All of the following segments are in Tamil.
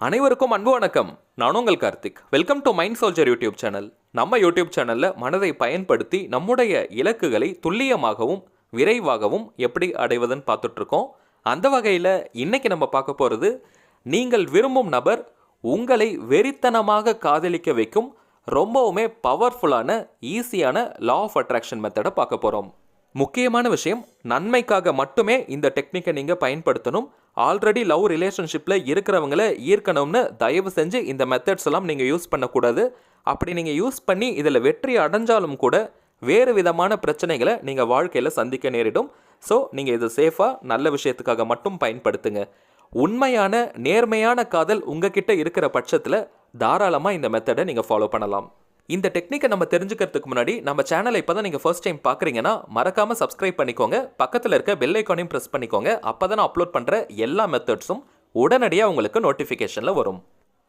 அனைவருக்கும் அன்பு வணக்கம். நான் உங்கள் Karthik. Welcome to mind soldier YouTube channel. நம்ம யூடியூப் சேனலில் மனதை பயன்படுத்தி நம்முடைய இலக்குகளை துல்லியமாகவும் விரைவாகவும் எப்படி அடைவதுன்னு பார்த்துட்ருக்கோம். அந்த வகையில் இன்னைக்கு நம்ம பார்க்க போகிறது, நீங்கள் விரும்பும் நபர் உங்களை வெறித்தனமாக காதலிக்க வைக்கும் ரொம்பவுமே பவர்ஃபுல்லான ஈஸியான லா ஆஃப் அட்ராக்ஷன் மெத்தடை பார்க்க போகிறோம். முக்கியமான விஷயம், நன்மைக்காக மட்டுமே இந்த டெக்னிக்கை நீங்கள் பயன்படுத்தணும். ஆல்ரெடி லவ் ரிலேஷன்ஷிப்பில் இருக்கிறவங்கள ஈர்க்கணும்னு தயவு செஞ்சு இந்த மெத்தட்ஸ் எல்லாம் நீங்கள் யூஸ் பண்ணக்கூடாது. அப்படி நீங்கள் யூஸ் பண்ணி இதில் வெற்றி அடைஞ்சாலும் கூட வேறு விதமான பிரச்சனைகளை நீங்கள் வாழ்க்கையில் சந்திக்க நேரிடும். ஸோ நீங்கள் இது சேஃபாக நல்ல விஷயத்துக்காக மட்டும் பயன்படுத்துங்க. உண்மையான நேர்மையான காதல் உங்ககிட்ட இருக்கிற பட்சத்தில் தாராளமாக இந்த மெத்தடை நீங்கள் ஃபாலோ பண்ணலாம். இந்த டெக்னிக்கை நம்ம தெரிஞ்சுக்கிறதுக்கு முன்னாடி நம்ம சேனலை இப்போ தான் நீங்கள் ஃபர்ஸ்ட் டைம் பார்க்குறீங்கன்னா மறக்காமல் சப்ஸ்கிரைப் பண்ணிக்கோங்க. பக்கத்தில் இருக்க பெல் ஐக்கானையும் ப்ரெஸ் பண்ணிக்கோங்க. அப்போ தான் நான் அப்லோட் பண்ணுற எல்லா மெத்தட்ஸும் உடனடியாக உங்களுக்கு நோட்டிஃபிகேஷனில் வரும்.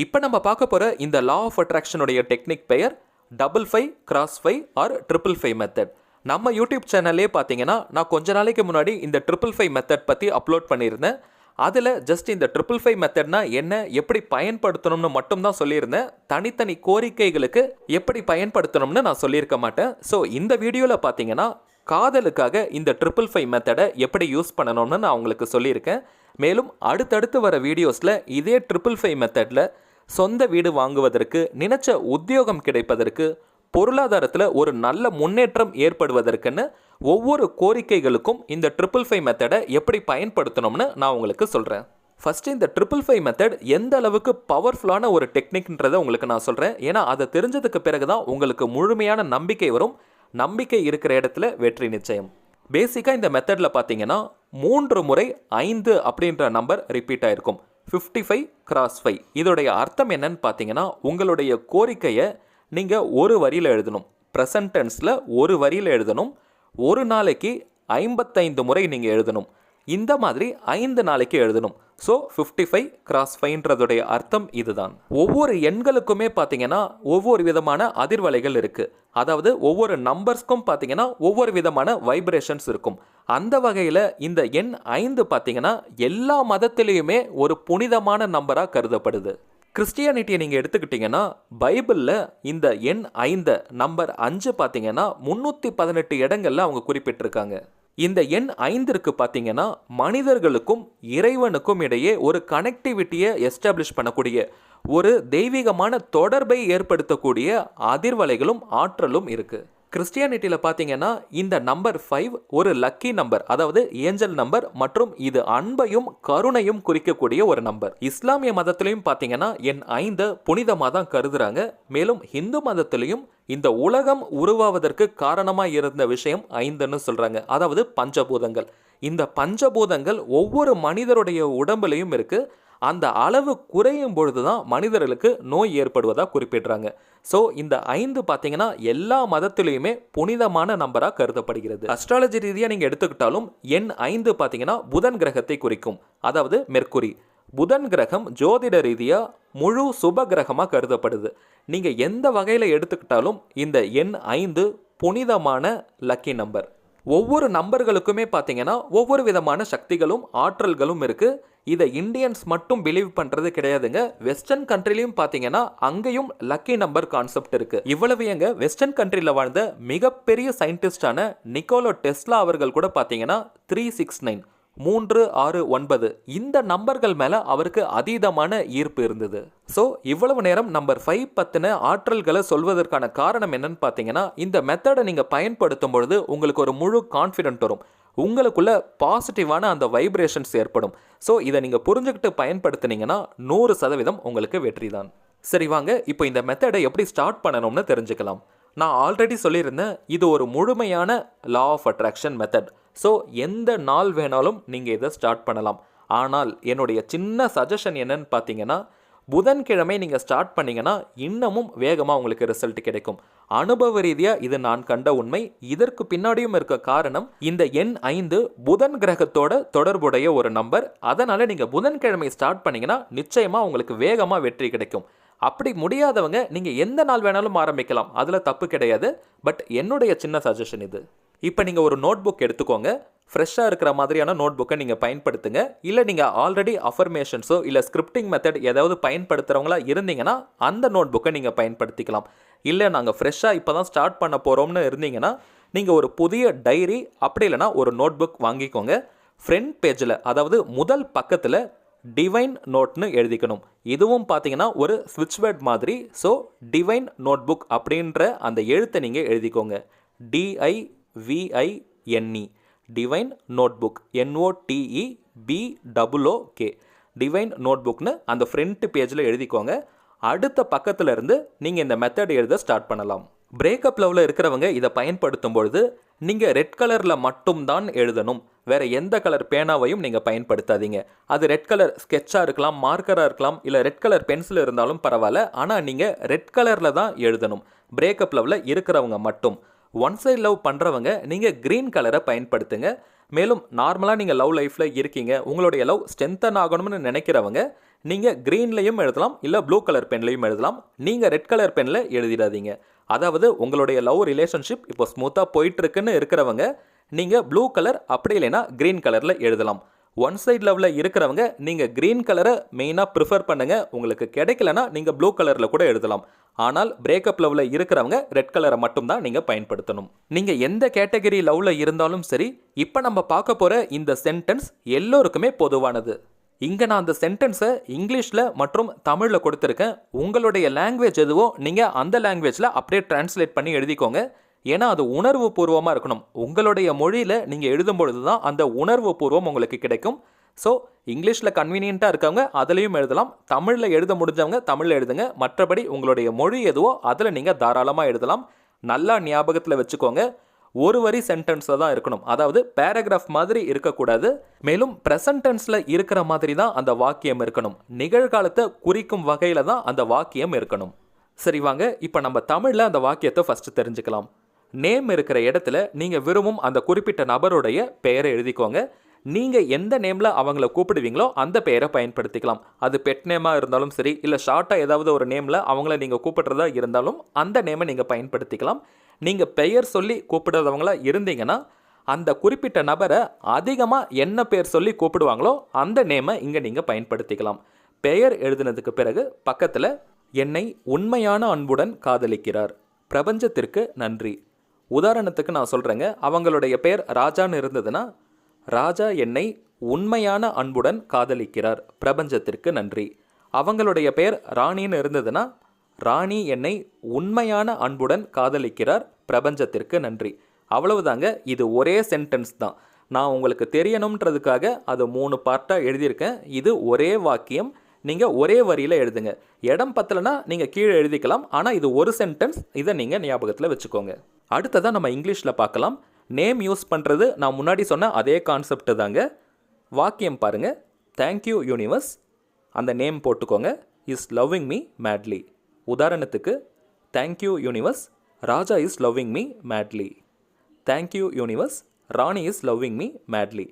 இப்போ நம்ம பார்க்க போகிற இந்த லா ஆஃப் அட்ராக்ஷனுடைய டெக்னிக் பெயர் 55x5 ஆர் 555 மெத்தட். நம்ம யூடியூப் சேனல்லே பார்த்தீங்கன்னா நான் கொஞ்ச நாளைக்கு முன்னாடி இந்த 555 மெத்தட் பற்றி அப்லோட் பண்ணியிருந்தேன். அதில் ஜஸ்ட் இந்த 555 மெத்தட்னா என்ன, எப்படி பயன்படுத்தணும்னு மட்டும்தான் சொல்லியிருந்தேன். தனித்தனி கோரிக்கைகளுக்கு எப்படி பயன்படுத்தணும்னு நான் சொல்லியிருக்க மாட்டேன். ஸோ இந்த வீடியோவில் பார்த்தீங்கன்னா காதலுக்காக இந்த 555 மெத்தடை எப்படி யூஸ் பண்ணணும்னு நான் உங்களுக்கு சொல்லியிருக்கேன். மேலும் அடுத்தடுத்து வர வீடியோஸில் இதே 555 மெத்தடில் சொந்த வீடு வாங்குவதற்கு, நினைச்ச உத்தியோகம் கிடைப்பதற்கு, பொருளாதாரத்தில் ஒரு நல்ல முன்னேற்றம் ஏற்படுவதற்குன்னு ஒவ்வொரு கோரிக்கைகளுக்கும் இந்த 555 மெத்தடை எப்படி பயன்படுத்தணும்னு நான் உங்களுக்கு சொல்கிறேன். ஃபஸ்ட்டு இந்த 555 மெத்தட் எந்த அளவுக்கு பவர்ஃபுல்லான ஒரு டெக்னிக்ன்றதை உங்களுக்கு நான் சொல்கிறேன். ஏன்னா அதை தெரிஞ்சதுக்கு பிறகு தான் உங்களுக்கு முழுமையான நம்பிக்கை வரும். நம்பிக்கை இருக்கிற இடத்துல வெற்றி நிச்சயம். பேசிக்காக இந்த மெத்தடில் பார்த்தீங்கன்னா 3 முறை 5 அப்படின்ற நம்பர் ரிப்பீட் ஆகிருக்கும். 55x5 இதோடைய அர்த்தம் என்னன்னு பார்த்தீங்கன்னா, உங்களுடைய கோரிக்கையை நீங்கள் ஒரு வரியில் எழுதணும். ப்ரெசன்ட் டென்ஸில் ஒரு வரியில் எழுதணும். ஒரு நாளைக்கு 55 முறை நீங்கள் எழுதணும். இந்த மாதிரி 5 நாளைக்கு எழுதணும். ஸோ 55x5ன்றதுடைய அர்த்தம் இதுதான். ஒவ்வொரு எண்களுக்குமே பார்த்தீங்கன்னா ஒவ்வொரு விதமான அதிர்வலைகள் இருக்குது. அதாவது ஒவ்வொரு நம்பர்ஸ்க்கும் பார்த்தீங்கன்னா ஒவ்வொரு விதமான வைப்ரேஷன்ஸ் இருக்கும். அந்த வகையில் இந்த எண் 5 பார்த்தீங்கன்னா எல்லா மதத்திலையுமே ஒரு புனிதமான நம்பராக கருதப்படுது. கிறிஸ்டியானிட்டியை நீங்கள் எடுத்துக்கிட்டிங்கன்னா பைபிளில் இந்த எண் 5 நம்பர் 5 பார்த்தீங்கன்னா 318 இடங்களில் அவங்க குறிப்பிட்டிருக்காங்க. இந்த எண் 5ற்கு பார்த்தீங்கன்னா மனிதர்களுக்கும் இறைவனுக்கும் இடையே ஒரு கனெக்டிவிட்டியை எஸ்டாப்ளிஷ் பண்ணக்கூடிய, ஒரு தெய்வீகமான தொடர்பை ஏற்படுத்தக்கூடிய அதிர்வலைகளும் ஆற்றலும் இருக்குது. கிறிஸ்டியானிட்டியில் பார்த்தீங்கன்னா இந்த நம்பர் 5 ஒரு லக்கி நம்பர், அதாவது ஏஞ்சல் நம்பர், மற்றும் இது அன்பையும் கருணையும் குறிக்கக்கூடிய ஒரு நம்பர். இஸ்லாமிய மதத்திலையும் பார்த்தீங்கன்னா எண் 5 புனிதமாக தான் கருதுறாங்க. மேலும் ஹிந்து மதத்திலையும் இந்த உலகம் உருவாவதற்கு காரணமாக இருந்த விஷயம் 5ன்னு சொல்கிறாங்க. அதாவது பஞ்சபூதங்கள். இந்த பஞ்சபூதங்கள் ஒவ்வொரு மனிதருடைய உடம்புலையும் இருக்குது. அந்த அளவு குறையும் பொழுது தான் மனிதர்களுக்கு நோய் ஏற்படுவதாக குறிப்பிடுறாங்க. ஸோ இந்த 5 பார்த்தீங்கன்னா எல்லா மதத்திலையுமே புனிதமான நம்பராக கருதப்படுகிறது. அஸ்ட்ராலஜி ரீதியாக நீங்கள் எடுத்துக்கிட்டாலும் எண் 5 பார்த்தீங்கன்னா புதன் கிரகத்தை குறிக்கும், அதாவது மெர்க்குரி. புதன் கிரகம் ஜோதிட ரீதியாக முழு சுப கிரகமாக கருதப்படுது. நீங்கள் எந்த வகையில் எடுத்துக்கிட்டாலும் இந்த எண் 5 புனிதமான லக்கி நம்பர். ஒவ்வொரு நம்பர்களுக்குமே பார்த்தீங்கன்னா ஒவ்வொரு விதமான சக்திகளும் ஆற்றல்களும் இருக்குது. இதை இந்தியன்ஸ் மட்டும் பிலீவ் பண்ணுறது கிடையாதுங்க. வெஸ்டர்ன் கண்ட்ரிலையும் பார்த்தீங்கன்னா அங்கேயும் லக்கி நம்பர் கான்செப்ட் இருக்குது. இவ்வளவு எங்க வெஸ்டர்ன் கண்ட்ரியில் வாழ்ந்த மிகப்பெரிய சயின்டிஸ்டான நிக்கோலா டெஸ்லா அவர்கள் கூட பார்த்தீங்கன்னா 369 369 இந்த நம்பர்கள் மேலே அவருக்கு அதீதமான ஈர்ப்பு இருந்தது. ஸோ இவ்வளவு நேரம் நம்பர் 5 பற்றின ஆற்றல்களை சொல்வதற்கான காரணம் என்னன்னு பார்த்தீங்கன்னா, இந்த மெத்தடை நீங்கள் பயன்படுத்தும் பொழுது உங்களுக்கு ஒரு முழு கான்ஃபிடென்ட் வரும். உங்களுக்குள்ள பாசிட்டிவான அந்த வைப்ரேஷன்ஸ் ஏற்படும். ஸோ இதை நீங்கள் புரிஞ்சுக்கிட்டு பயன்படுத்தினீங்கன்னா 100% உங்களுக்கு வெற்றி தான். சரி, வாங்க இப்போ இந்த மெத்தடை எப்படி ஸ்டார்ட் பண்ணணும்னு தெரிஞ்சுக்கலாம். நான் ஆல்ரெடி சொல்லியிருந்தேன், இது ஒரு முழுமையான law of attraction method. So எந்த நாள் வேணாலும் நீங்கள் இதை ஸ்டார்ட் பண்ணலாம். ஆனால் என்னுடைய சின்ன சஜஷன் என்னன்னு பார்த்தீங்கன்னா, புதன்கிழமை நீங்கள் ஸ்டார்ட் பண்ணிங்கன்னா இன்னமும் வேகமாக உங்களுக்கு ரிசல்ட் கிடைக்கும். அனுபவ ரீதியாக இது நான் கண்ட உண்மை. இதற்கு பின்னாடியும் இருக்க காரணம், இந்த எண் 5 புதன் கிரகத்தோட தொடர்புடைய ஒரு நம்பர். அதனால் நீங்கள் புதன்கிழமை ஸ்டார்ட் பண்ணிங்கன்னா நிச்சயமாக உங்களுக்கு வேகமாக வெற்றி கிடைக்கும். அப்படி முடியாதவங்க நீங்கள் எந்த நாள் வேணாலும் ஆரம்பிக்கலாம், அதில் தப்பு கிடையாது. பட் என்னுடைய சின்ன சஜஷன் இது. இப்போ நீங்கள் ஒரு நோட் புக் எடுத்துக்கோங்க. ஃப்ரெஷ்ஷாக இருக்கிற மாதிரியான நோட் புக்கை நீங்கள் பயன்படுத்துங்க. இல்லை நீங்கள் ஆல்ரெடி அஃபர்மேஷன்ஸோ இல்லை ஸ்கிரிப்டிங் மெத்தட் ஏதாவது பயன்படுத்துகிறவங்களா இருந்தீங்கன்னா அந்த நோட் புக்கை நீங்கள் பயன்படுத்திக்கலாம். இல்லை நாங்கள் ஃப்ரெஷ்ஷாக இப்போ தான் ஸ்டார்ட் பண்ண போகிறோம்னு இருந்தீங்கன்னா நீங்கள் ஒரு புதிய டைரி அப்படி இல்லைனா ஒரு நோட் புக் வாங்கிக்கோங்க. ஃப்ரண்ட் பேஜில் அதாவது முதல் பக்கத்தில் டிவைன் நோட்னு எழுதிக்கணும். இதுவும் பார்த்தீங்கன்னா ஒரு ஸ்விட்ச் வேர்ட் மாதிரி. ஸோ டிவைன் நோட் புக் அப்படின்ற அந்த எழுத்தை நீங்கள் எழுதிக்கோங்க. DIVINE divine notebook NOTEBOOK divine நோட்புக்னு அந்த ஃப்ரண்ட் பேஜில் எழுதிக்கோங்க. அடுத்த பக்கத்தில் இருந்து நீங்கள் இந்த மெத்தட் எழுத ஸ்டார்ட் பண்ணலாம். பிரேக்கப் லவ்வில் இருக்கிறவங்க இதை பயன்படுத்தும் பொழுது நீங்கள் ரெட் கலரில் மட்டும்தான் எழுதணும். வேறு எந்த கலர் பேனாவையும் நீங்கள் பயன்படுத்தாதீங்க. அது ரெட் கலர் ஸ்கெட்சாக இருக்கலாம், மார்க்கராக இருக்கலாம், இல்லை ரெட் கலர் பென்சில் இருந்தாலும் பரவாயில்ல. ஆனால் நீங்கள் ரெட் கலரில் தான் எழுதணும். பிரேக்கப் லவ்வில் இருக்கிறவங்க மட்டும். ஒன் சைட் லவ் பண்ணுறவங்க நீங்கள் க்ரீன் கலரை பயன்படுத்துங்க. மேலும் நார்மலாக நீங்கள் லவ் லைஃப்பில் இருக்கீங்க, உங்களுடைய லவ் ஸ்ட்ரென்தன் ஆகணும்னு நினைக்கிறவங்க நீங்கள் க்ரீன்லையும் எழுதலாம், இல்லை ப்ளூ கலர் பென்லையும் எழுதலாம். நீங்கள் ரெட் கலர் பெனில் எழுதிடாதீங்க. அதாவது உங்களுடைய லவ் ரிலேஷன்ஷிப் இப்போ ஸ்மூத்தாக போயிட்டுருக்குன்னு இருக்கிறவங்க நீங்கள் ப்ளூ கலர் அப்படி இல்லைன்னா க்ரீன் கலரில் எழுதலாம். ஒன் சைட் லவ்வில் இருக்கிறவங்க நீங்கள் க்ரீன் கலரை மெயினாக ப்ரிஃபர் பண்ணுங்கள். உங்களுக்கு கிடைக்கலனா நீங்கள் ப்ளூ கலரில் கூட எழுதலாம். ஆனால் பிரேக்கப் லவ்வில் இருக்கிறவங்க ரெட் கலரை மட்டும்தான் நீங்கள் பயன்படுத்தணும். நீங்கள் எந்த கேட்டகரி லவ்வில் இருந்தாலும் சரி, இப்போ நம்ம பார்க்க போகிற இந்த சென்டென்ஸ் எல்லோருக்குமே பொதுவானது. இங்கே நான் அந்த சென்டென்ஸை இங்கிலீஷில் மற்றும் தமிழில் கொடுத்துருக்கேன். உங்களுடைய லாங்குவேஜ் எதுவோ நீங்கள் அந்த லாங்குவேஜில் அப்படியே டிரான்ஸ்லேட் பண்ணி எழுதிக்கோங்க. ஏன்னா அது உணர்வு பூர்வமாக இருக்கணும். உங்களுடைய மொழியில் நீங்கள் எழுதும் பொழுது தான் அந்த உணர்வு பூர்வம் உங்களுக்கு கிடைக்கும். ஸோ இங்கிலீஷில் கன்வீனியண்ட்டாக இருக்கவங்க அதுலேயும் எழுதலாம். தமிழில் எழுத முடிஞ்சவங்க தமிழில் எழுதுங்க. மற்றபடி உங்களுடைய மொழி எதுவோ அதில் நீங்கள் தாராளமாக எழுதலாம். நல்லா ஞாபகத்தில் வச்சுக்கோங்க, ஒரு வரி சென்டென்ஸில் தான் இருக்கணும். அதாவது பேராகிராஃப் மாதிரி இருக்கக்கூடாது. மேலும் ப்ரெசன்ட் டென்ஸில் இருக்கிற மாதிரி தான் அந்த வாக்கியம் இருக்கணும். நிகழ்காலத்தை குறிக்கும் வகையில் தான் அந்த வாக்கியம் இருக்கணும். சரி வாங்க, இப்போ நம்ம தமிழில் அந்த வாக்கியத்தை ஃபஸ்ட்டு தெரிஞ்சுக்கலாம். நேம் இருக்கிற இடத்துல நீங்கள் விரும்பும் அந்த குறிப்பிட்ட நபருடைய பெயரை எழுதிக்கோங்க. நீங்கள் எந்த நேமில் அவங்கள கூப்பிடுவீங்களோ அந்த பெயரை பயன்படுத்திக்கலாம். அது பெட் நேமாக இருந்தாலும் சரி, இல்லை ஷார்ட்டாக ஏதாவது ஒரு நேமில் அவங்கள நீங்கள் கூப்பிடுறதா இருந்தாலும் அந்த நேமை நீங்கள் பயன்படுத்திக்கலாம். நீங்கள் பெயர் சொல்லி கூப்பிடுறவங்களா இருந்தீங்கன்னா அந்த குறிப்பிட்ட நபரை அதிகமாக என்ன பெயர் சொல்லி கூப்பிடுவாங்களோ அந்த நேமை இங்கே நீங்கள் பயன்படுத்திக்கலாம். பெயர் எழுதினதுக்கு பிறகு பக்கத்தில் என்னை உண்மையான அன்புடன் காதலிக்கிறார், பிரபஞ்சத்திற்கு நன்றி. உதாரணத்துக்கு நான் சொல்கிறேங்க, அவங்களுடைய பெயர் ராஜான்னு இருந்ததுன்னா, ராஜா என்னை உண்மையான அன்புடன் காதலிக்கிறார், பிரபஞ்சத்திற்கு நன்றி. அவங்களுடைய பெயர் ராணின்னு இருந்ததுன்னா, ராணி என்னை உண்மையான அன்புடன் காதலிக்கிறார், பிரபஞ்சத்திற்கு நன்றி. அவ்வளவுதாங்க. இது ஒரே சென்டென்ஸ் தான். நான் உங்களுக்கு தெரியணுன்றதுக்காக அது 3 பார்ட்டாக எழுதியிருக்கேன். இது ஒரே வாக்கியம். நீங்கள் ஒரே வரியில் எழுதுங்க. இடம் பத்தலைன்னா நீங்கள் கீழே எழுதிக்கலாம். ஆனால் இது ஒரு சென்டென்ஸ். இதை நீங்கள் ஞாபகத்தில் வச்சுக்கோங்க. அடுத்ததான் நம்ம இங்கிலீஷில் பார்க்கலாம். நேம் யூஸ் பண்ணுறது நான் முன்னாடி சொன்ன அதே கான்செப்ட் தாங்க. வாக்கியம் பாருங்கள். தேங்க்யூ யூனிவர்ஸ், அந்த நேம் போட்டுக்கோங்க, இஸ் லவ்விங் மீ மேட்லி. உதாரணத்துக்கு, thank you universe, Raja is loving me madly. Thank you universe, Rani is loving me madly.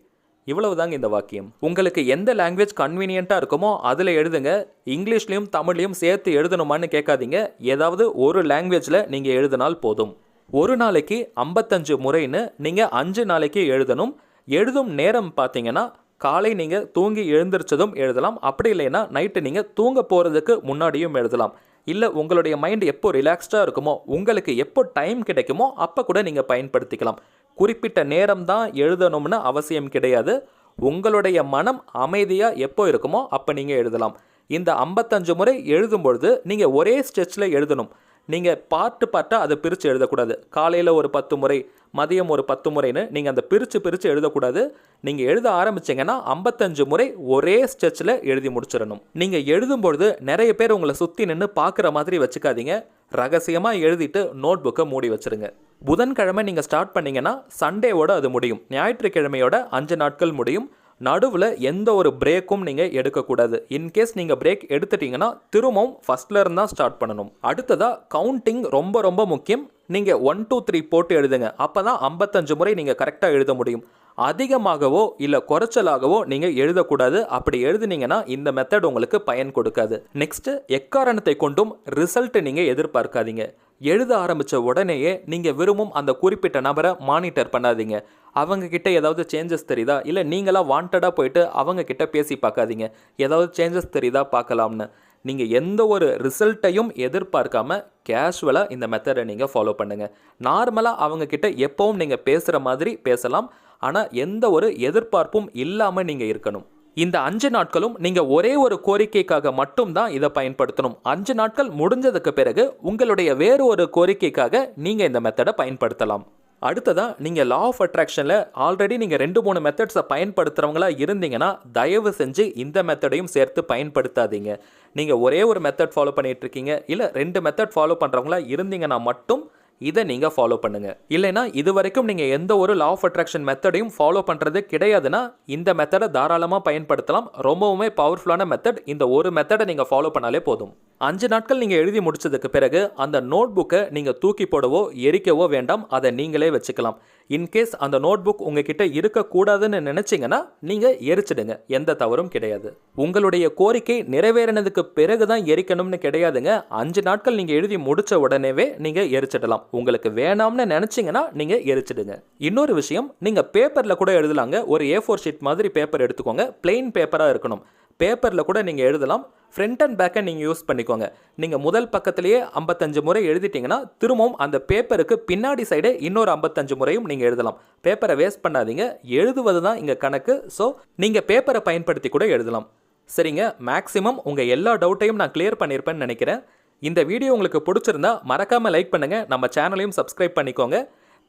இவ்வளவு தாங்க இந்த வாக்கியம். உங்களுக்கு எந்த லாங்குவேஜ் கன்வீனியண்ட்டாக இருக்குமோ அதில் எழுதுங்க. இங்கிலீஷ்லேயும் தமிழ்லையும் சேர்த்து எழுதணுமான்னு கேட்காதீங்க. ஏதாவது ஒரு லாங்குவேஜில் நீங்கள் எழுதினால் போதும். ஒரு நாளைக்கு 55 முறைன்னு நீங்கள் 5 நாளைக்கு எழுதணும். எழுதும் நேரம் பார்த்தீங்கன்னா காலை நீங்கள் தூங்கி எழுந்திரிச்சதும் எழுதலாம். அப்படி இல்லைன்னா நைட்டு நீங்கள் தூங்க போகிறதுக்கு முன்னாடியும் எழுதலாம். இல்லை உங்களுடைய மைண்ட் எப்போ ரிலாக்ஸ்டாக இருக்குமோ, உங்களுக்கு எப்போ டைம் கிடைக்குமோ அப்போ கூட நீங்கள் பயன்படுத்திக்கலாம். குறிப்பிட்ட நேரம் தான் எழுதணும்னு அவசியம் கிடையாது. உங்களுடைய மனம் அமைதியாக எப்போ இருக்குமோ அப்போ நீங்கள் எழுதலாம். இந்த 55 முறை எழுதும்பொழுது நீங்கள் ஒரே ஸ்டெச்சில் எழுதணும். நீங்கள் பார்ட்டாக அதை பிரித்து எழுதக்கூடாது. காலையில் ஒரு 10 முறை, மதியம் ஒரு 10 முறைன்னு நீங்கள் அந்த பிரித்து எழுதக்கூடாது. நீங்கள் எழுத ஆரம்பிச்சிங்கன்னா 55 முறை ஒரே ஸ்டெச்சில் எழுதி முடிச்சிடணும். நீங்கள் எழுதும்பொழுது நிறைய பேர் உங்களை சுற்றி நின்று பார்க்குற மாதிரி வச்சுக்காதீங்க. ரகசியமாக எழுதிட்டு நோட் புக்கை மூடி வச்சுருங்க. புதன்கிழமை நீங்கள் ஸ்டார்ட் பண்ணிங்கன்னா சண்டேவோட அது முடியும். ஞாயிற்றுக்கிழமையோட 5 நாட்கள் முடியும். நடுவில் எந்த ஒரு பிரேக்கும் நீங்கள் எடுக்கக்கூடாது. இன்கேஸ் நீங்கள் பிரேக் எடுத்துட்டீங்கன்னா திரும்பவும் ஃபஸ்ட்டில் இருந்தால் ஸ்டார்ட் பண்ணணும். அடுத்ததாக கவுண்டிங் ரொம்ப ரொம்ப முக்கியம். நீங்கள் 1 2 3 போட்டு எழுதுங்க. அப்போ தான் 55 முறை நீங்கள் கரெக்டாக எழுத முடியும். அதிகமாகவோ இல்லை குறைச்சலாகவோ நீங்கள் எழுதக்கூடாது. அப்படி எழுதுனீங்கன்னா இந்த மெத்தட் உங்களுக்கு பயன் கொடுக்காது. நெக்ஸ்ட்டு, எக்காரணத்தை கொண்டும் ரிசல்ட் நீங்கள் எதிர்பார்க்காதீங்க. எழுத ஆரம்பித்த உடனேயே நீங்கள் விரும்பும் அந்த குறிப்பிட்ட நபரை மானிட்டர் பண்ணாதீங்க. அவங்க கிட்ட ஏதாவது சேஞ்சஸ் தெரியுதா, இல்லை நீங்களாக வாண்டடாக போயிட்டு அவங்க கிட்ட பேசி பார்க்காதீங்க. ஏதாவது சேஞ்சஸ் தெரியுதா பார்க்கலாம்னு. நீங்கள் எந்த ஒரு ரிசல்ட்டையும் எதிர்பார்க்காம கேஷுவலாக இந்த மெத்தடை நீங்கள் ஃபாலோ பண்ணுங்கள். நார்மலாக அவங்கக்கிட்ட எப்போவும் நீங்கள் பேசுகிற மாதிரி பேசலாம். ஆனால் எந்த ஒரு எதிர்பார்ப்பும் இல்லாமல் நீங்கள் இருக்கணும். இந்த 5 நாட்களும் நீங்கள் ஒரே ஒரு கோரிக்கைக்காக மட்டும்தான் இதை பயன்படுத்தணும். 5 நாட்கள் முடிஞ்சதுக்கு பிறகு உங்களுடைய வேறு ஒரு கோரிக்கைக்காக நீங்கள் இந்த மெத்தடை பயன்படுத்தலாம். அடுத்ததாக நீங்கள் லா ஆஃப் அட்ராக்ஷனில் ஆல்ரெடி நீங்கள் 2-3 மெத்தட்ஸை பயன்படுத்துகிறவங்களா இருந்தீங்கன்னா தயவு செஞ்சு இந்த மெத்தடையும் சேர்த்து பயன்படுத்தாதீங்க. நீங்கள் ஒரே ஒரு மெத்தட் ஃபாலோ பண்ணிகிட்டு இருக்கீங்க, இல்லை 2 மெத்தட் ஃபாலோ பண்ணுறவங்களா இருந்தீங்கன்னா மட்டும் இதை நீங்கள் ஃபாலோ பண்ணுங்கள். இல்லைனா இது வரைக்கும் நீங்கள் எந்த ஒரு லா ஆஃப் அட்ராக்ஷன் மெத்தடையும் ஃபாலோ பண்ணுறது கிடையாதுன்னா இந்த மெத்தடை தாராளமாக பயன்படுத்தலாம். ரொம்பவுமே பவர்ஃபுல்லான மெத்தட். இந்த ஒரு மெத்தடை நீங்கள் ஃபாலோ பண்ணாலே போதும். 5 நாட்கள் நீங்கள் எழுதி முடிச்சதுக்கு பிறகு அந்த நோட் புக்கை நீங்கள் தூக்கி போடவோ எரிக்கவோ வேண்டாம். அதை நீங்களே வச்சுக்கலாம். இன்கேஸ் அந்த நோட் புக் உங்ககிட்ட இருக்கக்கூடாதுன்னு நினச்சிங்கன்னா நீங்கள் எரிச்சிடுங்க. எந்த தவறும் கிடையாது. உங்களுடைய கோரிக்கை நிறைவேறினதுக்கு பிறகு தான் எரிக்கணும்னு கிடையாதுங்க. 5 நாட்கள் நீங்கள் எழுதி முடித்த உடனேவே நீங்கள் எரிச்சிடலாம். உங்களுக்கு வேணாம்னு நினச்சிங்கன்னா நீங்கள் எரிச்சிடுங்க. இன்னொரு விஷயம், நீங்கள் பேப்பரில் கூட எழுதலாங்க. ஒரு A4 ஷீட் மாதிரி பேப்பர் எடுத்துக்கோங்க. பிளெயின் பேப்பராக இருக்கணும். பேப்பரில் கூட நீங்கள் எழுதலாம். ஃப்ரண்ட் அண்ட் பேக்கை நீங்கள் யூஸ் பண்ணிக்கோங்க. நீங்கள் முதல் பக்கத்திலேயே 55 முறை எழுதிட்டிங்கன்னா திரும்பவும் அந்த பேப்பருக்கு பின்னாடி சைடே இன்னொரு 55 முறையும் நீங்கள் எழுதலாம். பேப்பரை வேஸ்ட் பண்ணாதீங்க. எழுதுவது தான் இங்கே கணக்கு. ஸோ நீங்கள் பேப்பரை பயன்படுத்தி கூட எழுதலாம். சரிங்க, மேக்ஸிமம் உங்கள் எல்லா டவுட்டையும் நான் கிளியர் பண்ணியிருப்பேன்னு நினைக்கிறேன். இந்த வீடியோ உங்களுக்கு பிடிச்சிருந்தா மறக்காமல் லைக் பண்ணுங்கள். நம்ம சேனலையும் சப்ஸ்கிரைப் பண்ணிக்கோங்க.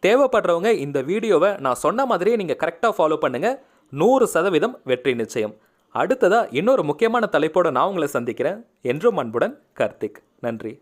தேவைப்படுறவங்க இந்த வீடியோவை நான் சொன்ன மாதிரியே நீங்கள் கரெக்டாக ஃபாலோ பண்ணுங்கள். 100% வெற்றி நிச்சயம். அடுத்ததா இன்னொரு முக்கியமான தலைப்போடு நான் உங்களை சந்திக்கிறேன். என்றும் அன்புடன் கார்த்திக். நன்றி.